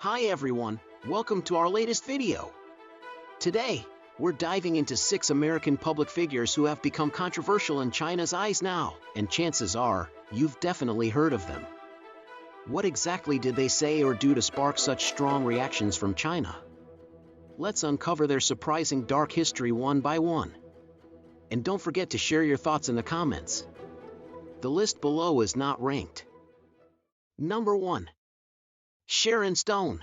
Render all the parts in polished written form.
Hi everyone, welcome to our latest video. Today, we're diving into 6 American public figures who have become controversial in China's eyes now, and chances are, you've definitely heard of them. What exactly did they say or do to spark such strong reactions from China? Let's uncover their surprising dark history one by one. And don't forget to share your thoughts in the comments. The list below is not ranked. Number 1. Sharon Stone.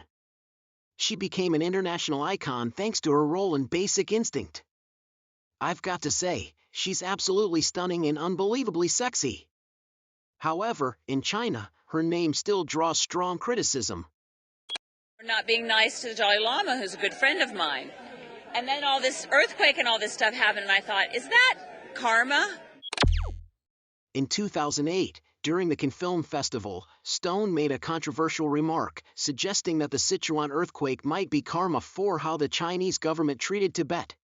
She became an international icon thanks to her role in Basic Instinct. I've got to say, she's absolutely stunning and unbelievably sexy. However, in China, her name still draws strong criticism. For not being nice to the Dalai Lama, who's a good friend of mine. And then all this earthquake and all this stuff happened, and I thought, is that karma? In 2008, during the Cannes Film Festival, Stone made a controversial remark, suggesting that the Sichuan earthquake might be karma for how the Chinese government treated Tibet.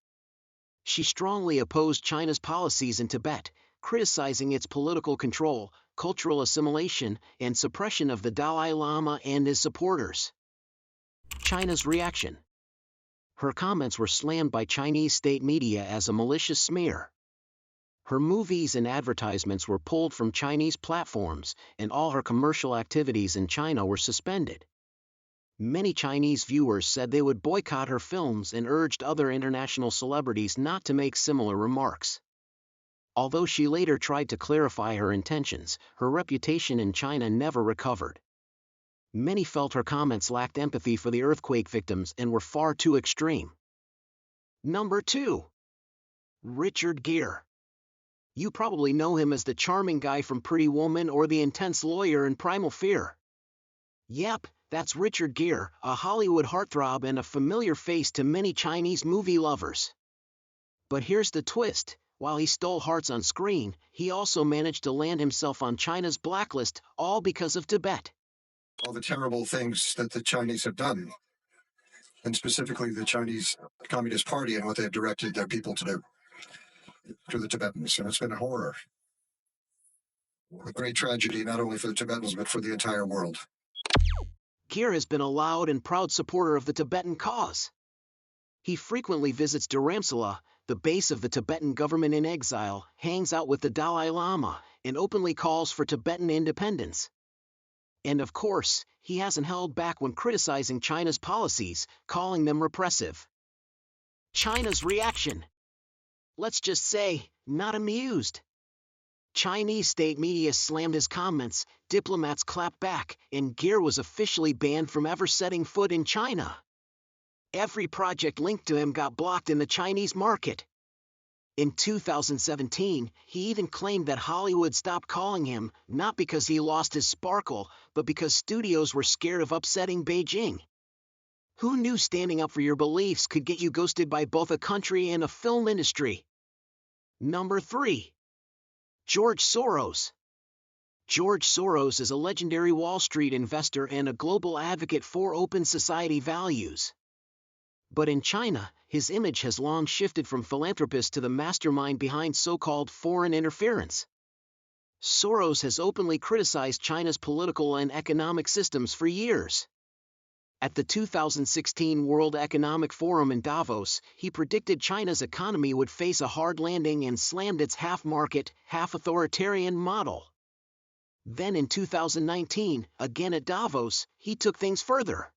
She strongly opposed China's policies in Tibet, criticizing its political control, cultural assimilation, and suppression of the Dalai Lama and his supporters. China's reaction. Her comments were slammed by Chinese state media as a malicious smear. Her movies and advertisements were pulled from Chinese platforms, and all her commercial activities in China were suspended. Many Chinese viewers said they would boycott her films and urged other international celebrities not to make similar remarks. Although she later tried to clarify her intentions, her reputation in China never recovered. Many felt her comments lacked empathy for the earthquake victims and were far too extreme. Number 2. Richard Gere. You probably know him as the charming guy from Pretty Woman or the intense lawyer in Primal Fear. Yep, that's Richard Gere, a Hollywood heartthrob and a familiar face to many Chinese movie lovers. But here's the twist. While he stole hearts on screen, he also managed to land himself on China's blacklist, all because of Tibet. All the terrible things that the Chinese have done, and specifically the Chinese Communist Party and what they've directed their people to do to the Tibetans. And it's been a horror. A great tragedy, not only for the Tibetans, but for the entire world. Gere has been a loud and proud supporter of the Tibetan cause. He frequently visits Dharamsala, the base of the Tibetan government in exile, hangs out with the Dalai Lama, and openly calls for Tibetan independence. And of course, he hasn't held back when criticizing China's policies, calling them repressive. China's reaction. Let's just say, not amused. Chinese state media slammed his comments, diplomats clapped back, and Gere was officially banned from ever setting foot in China. Every project linked to him got blocked in the Chinese market. In 2017, he even claimed that Hollywood stopped calling him, not because he lost his sparkle, but because studios were scared of upsetting Beijing. Who knew standing up for your beliefs could get you ghosted by both a country and a film industry? Number 3. George Soros. George Soros is a legendary Wall Street investor and a global advocate for open society values. But in China, his image has long shifted from philanthropist to the mastermind behind so-called foreign interference. Soros has openly criticized China's political and economic systems for years. At the 2016 World Economic Forum in Davos, he predicted China's economy would face a hard landing and slammed its half-market, half-authoritarian model. Then in 2019, again at Davos, he took things further.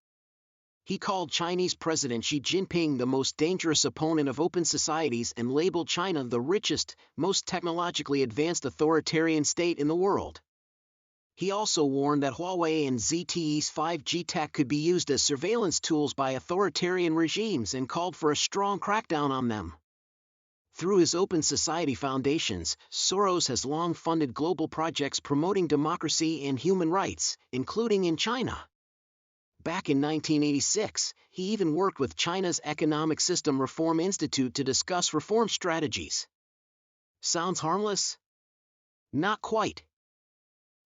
He called Chinese President Xi Jinping the most dangerous opponent of open societies and labeled China the richest, most technologically advanced authoritarian state in the world. He also warned that Huawei and ZTE's 5G tech could be used as surveillance tools by authoritarian regimes and called for a strong crackdown on them. Through his Open Society Foundations, Soros has long funded global projects promoting democracy and human rights, including in China. Back in 1986, he even worked with China's Economic System Reform Institute to discuss reform strategies. Sounds harmless? Not quite.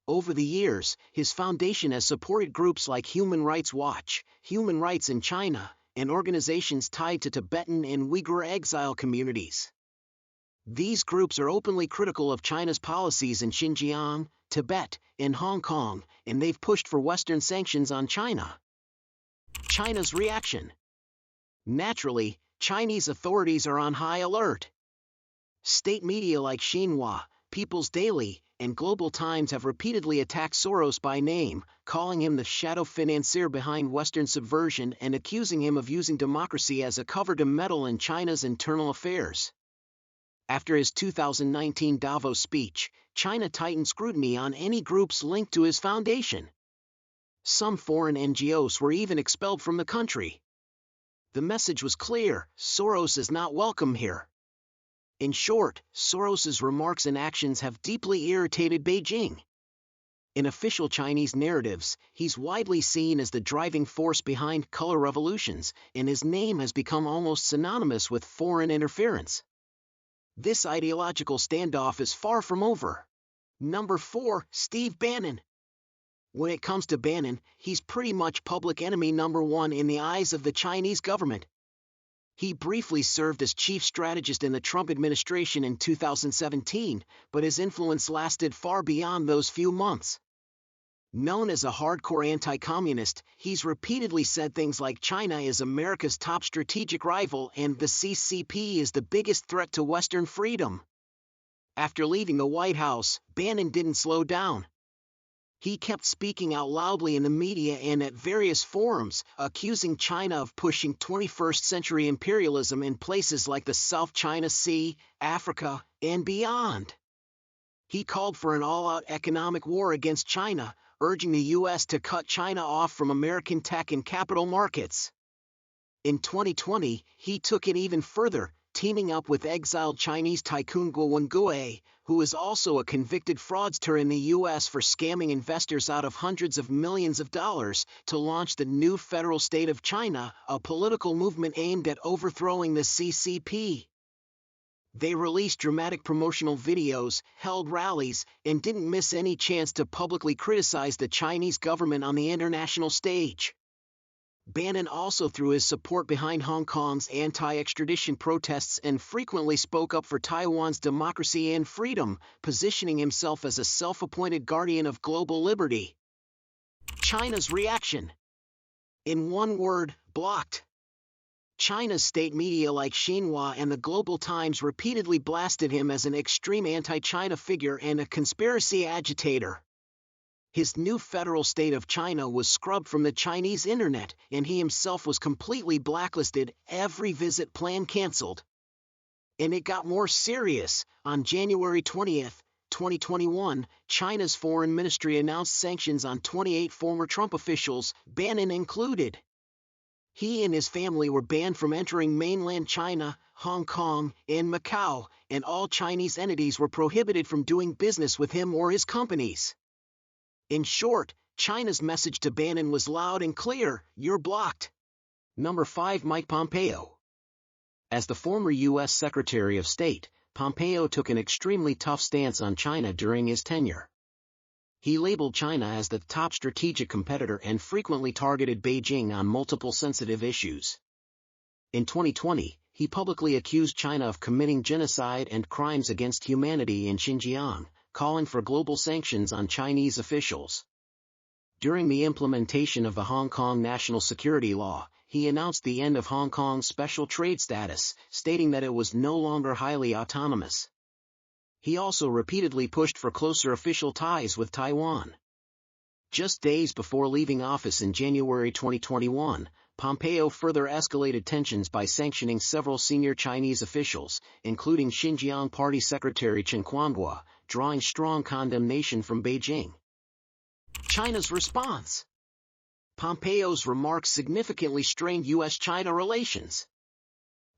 Over the years, his foundation has supported groups like Human Rights Watch, Human Rights in China, and organizations tied to Tibetan and Uyghur exile communities. These groups are openly critical of China's policies in Xinjiang, Tibet, and Hong Kong, and they've pushed for Western sanctions on China. China's reaction. Naturally, Chinese authorities are on high alert. State media like Xinhua, People's Daily, and Global Times have repeatedly attacked Soros by name, calling him the shadow financier behind Western subversion and accusing him of using democracy as a cover to meddle in China's internal affairs. After his 2019 Davos speech, China tightened scrutiny on any groups linked to his foundation. Some foreign NGOs were even expelled from the country. The message was clear: Soros is not welcome here. In short, Soros's remarks and actions have deeply irritated Beijing. In official Chinese narratives, he's widely seen as the driving force behind color revolutions, and his name has become almost synonymous with foreign interference. This ideological standoff is far from over. Number 4, Steve Bannon. When it comes to Bannon, he's pretty much public enemy number 1 in the eyes of the Chinese government. He briefly served as chief strategist in the Trump administration in 2017, but his influence lasted far beyond those few months. Known as a hardcore anti-communist, he's repeatedly said things like China is America's top strategic rival and the CCP is the biggest threat to Western freedom. After leaving the White House, Bannon didn't slow down. He kept speaking out loudly in the media and at various forums, accusing China of pushing 21st-century imperialism in places like the South China Sea, Africa, and beyond. He called for an all-out economic war against China, urging the U.S. to cut China off from American tech and capital markets. In 2020, he took it even further, teaming up with exiled Chinese tycoon Guo Wengui, who is also a convicted fraudster in the U.S. for scamming investors out of hundreds of millions of dollars, to launch the new Federal State of China, a political movement aimed at overthrowing the CCP. They released dramatic promotional videos, held rallies, and didn't miss any chance to publicly criticize the Chinese government on the international stage. Bannon also threw his support behind Hong Kong's anti-extradition protests and frequently spoke up for Taiwan's democracy and freedom, positioning himself as a self-appointed guardian of global liberty. China's reaction. In one word, blocked. China's state media like Xinhua and the Global Times repeatedly blasted him as an extreme anti-China figure and a conspiracy agitator. His new federal state of China was scrubbed from the Chinese internet, and he himself was completely blacklisted, every visit plan cancelled. And it got more serious. On January 20, 2021, China's foreign ministry announced sanctions on 28 former Trump officials, Bannon included. He and his family were banned from entering mainland China, Hong Kong, and Macau, and all Chinese entities were prohibited from doing business with him or his companies. In short, China's message to Bannon was loud and clear: you're blocked. Number 5, Mike Pompeo. As the former U.S. Secretary of State, Pompeo took an extremely tough stance on China during his tenure. He labeled China as the top strategic competitor and frequently targeted Beijing on multiple sensitive issues. In 2020, he publicly accused China of committing genocide and crimes against humanity in Xinjiang, calling for global sanctions on Chinese officials. During the implementation of the Hong Kong National Security Law, he announced the end of Hong Kong's special trade status, stating that it was no longer highly autonomous. He also repeatedly pushed for closer official ties with Taiwan. Just days before leaving office in January 2021, Pompeo further escalated tensions by sanctioning several senior Chinese officials, including Xinjiang Party Secretary Chen Quanghua, drawing strong condemnation from Beijing. China's response. Pompeo's remarks significantly strained U.S.-China relations.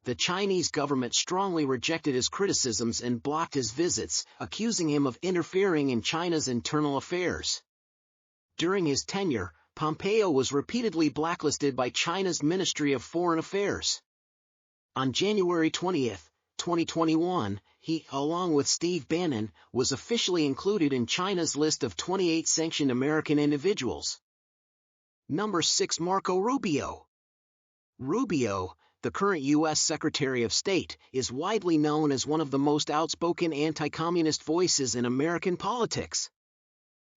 The Chinese government strongly rejected his criticisms and blocked his visits, accusing him of interfering in China's internal affairs. During his tenure, Pompeo was repeatedly blacklisted by China's Ministry of Foreign Affairs. On January 20, 2021, he, along with Steve Bannon, was officially included in China's list of 28 sanctioned American individuals. Number 6, Marco Rubio. Rubio, the current U.S. Secretary of State, is widely known as one of the most outspoken anti-communist voices in American politics.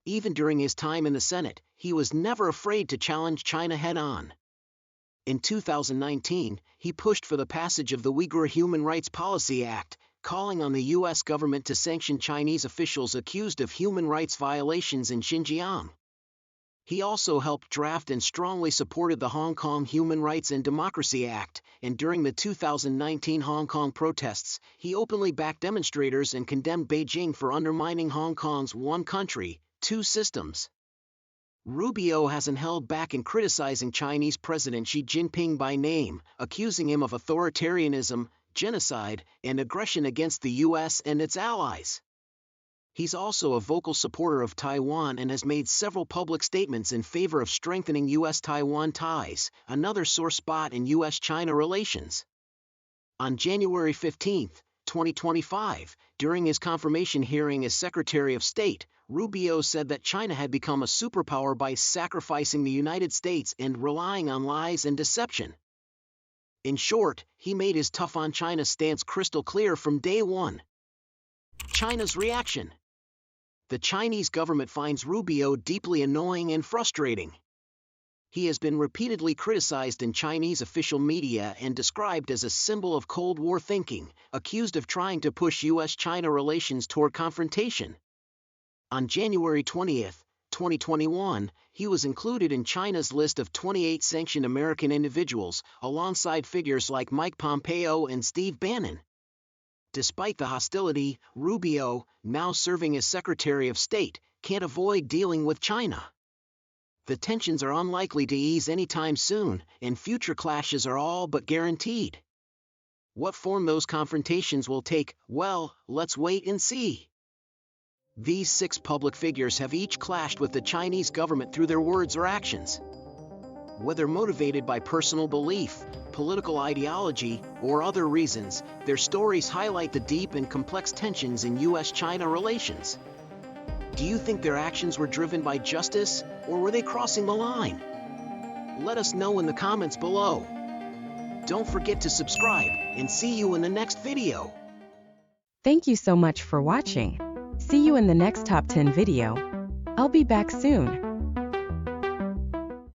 Even during his time in the Senate, he was never afraid to challenge China head-on. In 2019, he pushed for the passage of the Uyghur Human Rights Policy Act, calling on the U.S. government to sanction Chinese officials accused of human rights violations in Xinjiang. He also helped draft and strongly supported the Hong Kong Human Rights and Democracy Act, and during the 2019 Hong Kong protests, he openly backed demonstrators and condemned Beijing for undermining Hong Kong's one country, two systems. Rubio hasn't held back in criticizing Chinese President Xi Jinping by name, accusing him of authoritarianism, genocide, and aggression against the U.S. and its allies. He's also a vocal supporter of Taiwan and has made several public statements in favor of strengthening U.S.-Taiwan ties, another sore spot in U.S.-China relations. On January 15, 2025, during his confirmation hearing as Secretary of State, Rubio said that China had become a superpower by sacrificing the United States and relying on lies and deception. In short, he made his tough on China stance crystal clear from day one. China's reaction. The Chinese government finds Rubio deeply annoying and frustrating. He has been repeatedly criticized in Chinese official media and described as a symbol of Cold War thinking, accused of trying to push U.S.-China relations toward confrontation. On January 20, 2021, he was included in China's list of 28 sanctioned American individuals, alongside figures like Mike Pompeo and Steve Bannon. Despite the hostility, Rubio, now serving as Secretary of State, can't avoid dealing with China. The tensions are unlikely to ease anytime soon, and future clashes are all but guaranteed. What form those confrontations will take, well, let's wait and see. These 6 public figures have each clashed with the Chinese government through their words or actions. Whether motivated by personal belief, political ideology, or other reasons, their stories highlight the deep and complex tensions in U.S.-China relations. Do you think their actions were driven by justice, or were they crossing the line? Let us know in the comments below. Don't forget to subscribe, and see you in the next video. Thank you so much for watching. See you in the next top 10 video. I'll be back soon.